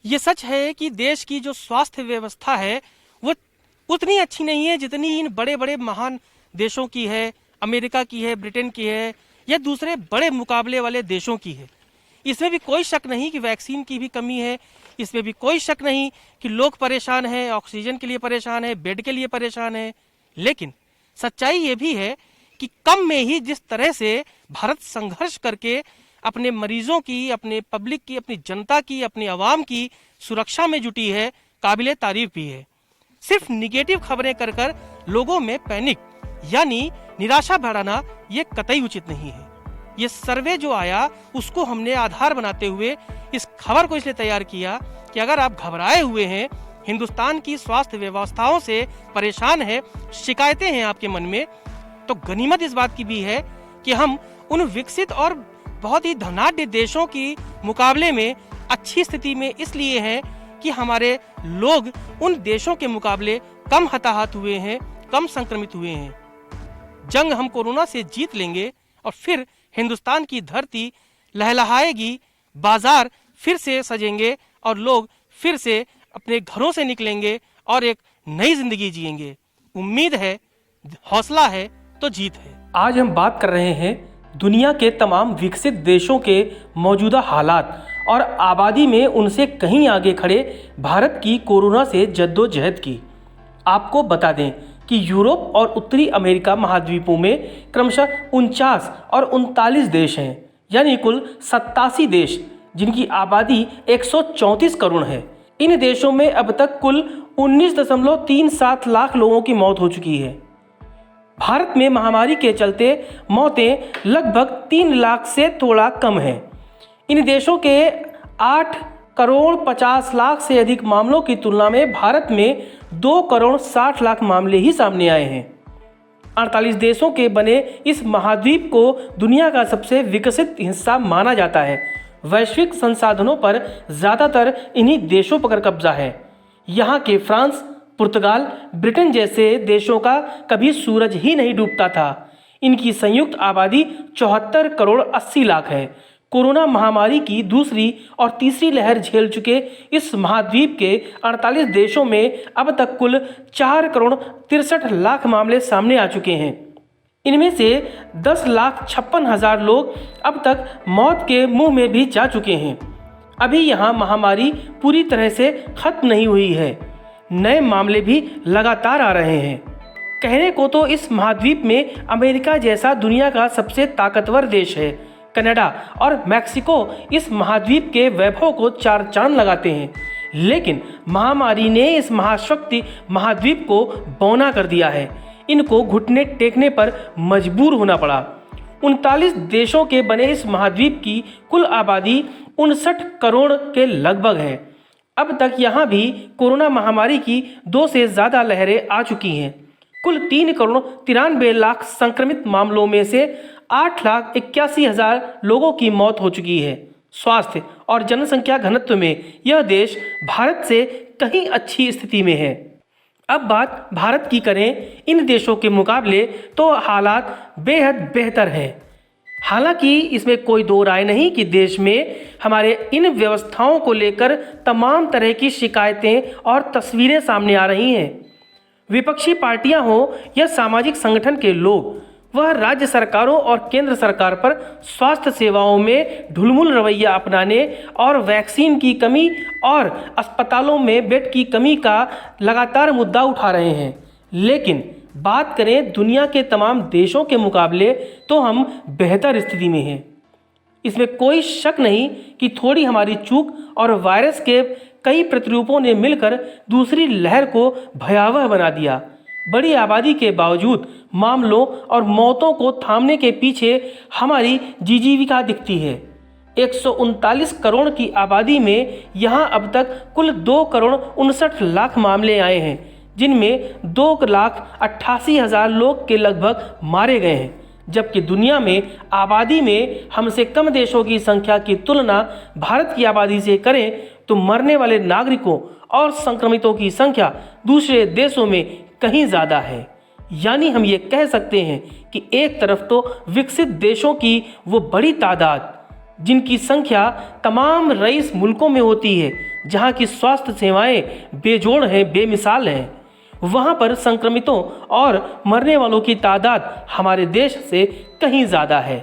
ये सच है कि देश की जो स्वास्थ्य व्यवस्था है वो उतनी अच्छी नहीं है जितनी इन बड़े बड़े महान देशों की है, अमेरिका की है, ब्रिटेन की है या दूसरे बड़े मुकाबले वाले देशों की है। इसमें भी कोई शक नहीं कि वैक्सीन की भी कमी है, इसमें भी कोई शक नहीं कि लोग परेशान हैं, ऑक्सीजन के लिए परेशान है, बेड के लिए परेशान है। लेकिन सच्चाई ये भी है कि कम में ही जिस तरह से भारत संघर्ष करके अपने मरीजों की, अपने पब्लिक की, अपनी जनता की, अपनी आवाम की सुरक्षा में जुटी है, काबिले तारीफ भी है। सिर्फ निगेटिव खबरें कर कर लोगों में पैनिक यानी निराशा बढ़ाना ये कतई उचित नहीं है। ये सर्वे जो आया उसको हमने आधार बनाते हुए इस खबर को इसलिए तैयार किया कि अगर आप घबराए हुए हैं, हिंदुस्तान की स्वास्थ्य व्यवस्थाओं से परेशान है, शिकायतें हैं आपके मन में, तो गनीमत इस बात की भी है कि हम उन विकसित और बहुत ही धनाढ्य देशों की मुकाबले में अच्छी स्थिति में इसलिए हैं कि हमारे लोग उन देशों के मुकाबले कम हताहत हुए हैं, कम संक्रमित हुए हैं। जंग हम कोरोना से जीत लेंगे और फिर हिंदुस्तान की धरती लहलहाएगी, बाजार फिर से सजेंगे और लोग फिर से अपने घरों से निकलेंगे और एक नई जिंदगी जिएंगे। उम्मीद है, हौसला है तो जीत है। आज हम बात कर रहे हैं दुनिया के तमाम विकसित देशों के मौजूदा हालात और आबादी में उनसे कहीं आगे खड़े भारत की कोरोना से जद्दोजहद की। आपको बता दें कि यूरोप और उत्तरी अमेरिका महाद्वीपों में क्रमशः 49 और 39 देश हैं, यानी कुल 87 देश जिनकी आबादी 134 करोड़ है। इन देशों में अब तक कुल 19.37 लाख लोगों की मौत हो चुकी है। भारत में महामारी के चलते मौतें लगभग 3 लाख से थोड़ा कम हैं। इन देशों के 8 करोड़ 50 लाख से अधिक मामलों की तुलना में भारत में 2 करोड़ 60 लाख मामले ही सामने आए हैं। 48 देशों के बने इस महाद्वीप को दुनिया का सबसे विकसित हिस्सा माना जाता है। वैश्विक संसाधनों पर ज़्यादातर इन्हीं देशों पर कब्जा है। यहाँ के फ्रांस, पुर्तगाल, ब्रिटेन जैसे देशों का कभी सूरज ही नहीं डूबता था। इनकी संयुक्त आबादी 74 करोड़ 80 लाख है। कोरोना महामारी की दूसरी और तीसरी लहर झेल चुके इस महाद्वीप के 48 देशों में अब तक कुल 4 करोड़ 63 लाख मामले सामने आ चुके हैं। इनमें से 10,56,000 लोग अब तक मौत के मुंह में भी जा चुके हैं। अभी यहाँ महामारी पूरी तरह से खत्म नहीं हुई है, नए मामले भी लगातार आ रहे हैं। कहने को तो इस महाद्वीप में अमेरिका जैसा दुनिया का सबसे ताकतवर देश है। कनाडा और मैक्सिको इस महाद्वीप के वैभव को चार चांद लगाते हैं, लेकिन महामारी ने इस महाशक्ति महाद्वीप को बौना कर दिया है। इनको घुटने टेकने पर मजबूर होना पड़ा। 39 देशों के बने इस महाद्वीप की कुल आबादी 59 करोड़ के लगभग है। अब तक यहाँ भी कोरोना महामारी की 2 से ज़्यादा लहरें आ चुकी हैं। कुल 3 करोड़ 93 लाख संक्रमित मामलों में से 8,81,000 लोगों की मौत हो चुकी है। स्वास्थ्य और जनसंख्या घनत्व में यह देश भारत से कहीं अच्छी स्थिति में है। अब बात भारत की करें, इन देशों के मुकाबले तो हालात बेहद बेहतर हैं। हालांकि इसमें कोई दो राय नहीं कि देश में हमारे इन व्यवस्थाओं को लेकर तमाम तरह की शिकायतें और तस्वीरें सामने आ रही हैं। विपक्षी पार्टियां हो या सामाजिक संगठन के लोग, वह राज्य सरकारों और केंद्र सरकार पर स्वास्थ्य सेवाओं में ढुलमुल रवैया अपनाने और वैक्सीन की कमी और अस्पतालों में बेड की कमी का लगातार मुद्दा उठा रहे हैं। लेकिन बात करें दुनिया के तमाम देशों के मुकाबले तो हम बेहतर स्थिति में हैं। इसमें कोई शक नहीं कि थोड़ी हमारी चूक और वायरस के कई प्रतिरूपों ने मिलकर दूसरी लहर को भयावह बना दिया। बड़ी आबादी के बावजूद मामलों और मौतों को थामने के पीछे हमारी जीविका दिखती है। 139 करोड़ की आबादी में यहाँ अब तक कुल 2 करोड़ 59 लाख मामले आए हैं, जिनमें 2,88,000 लोग के लगभग मारे गए हैं। जबकि दुनिया में आबादी में हमसे कम देशों की संख्या की तुलना भारत की आबादी से करें तो मरने वाले नागरिकों और संक्रमितों की संख्या दूसरे देशों में कहीं ज़्यादा है। यानी हम ये कह सकते हैं कि एक तरफ तो विकसित देशों की वो बड़ी तादाद जिनकी संख्या तमाम रईस मुल्कों में होती है, जहाँ की स्वास्थ्य सेवाएं बेजोड़ हैं, बेमिसाल हैं, वहाँ पर संक्रमितों और मरने वालों की तादाद हमारे देश से कहीं ज़्यादा है।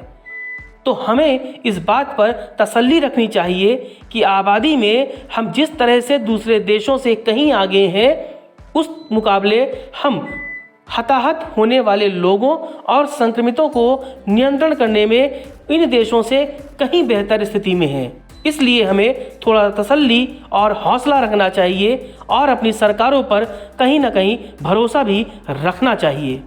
तो हमें इस बात पर तसल्ली रखनी चाहिए कि आबादी में हम जिस तरह से दूसरे देशों से कहीं आगे हैं, उस मुकाबले हम हताहत होने वाले लोगों और संक्रमितों को नियंत्रण करने में इन देशों से कहीं बेहतर स्थिति में हैं। इसलिए हमें थोड़ा तसल्ली और हौसला रखना चाहिए और अपनी सरकारों पर कहीं ना कहीं भरोसा भी रखना चाहिए।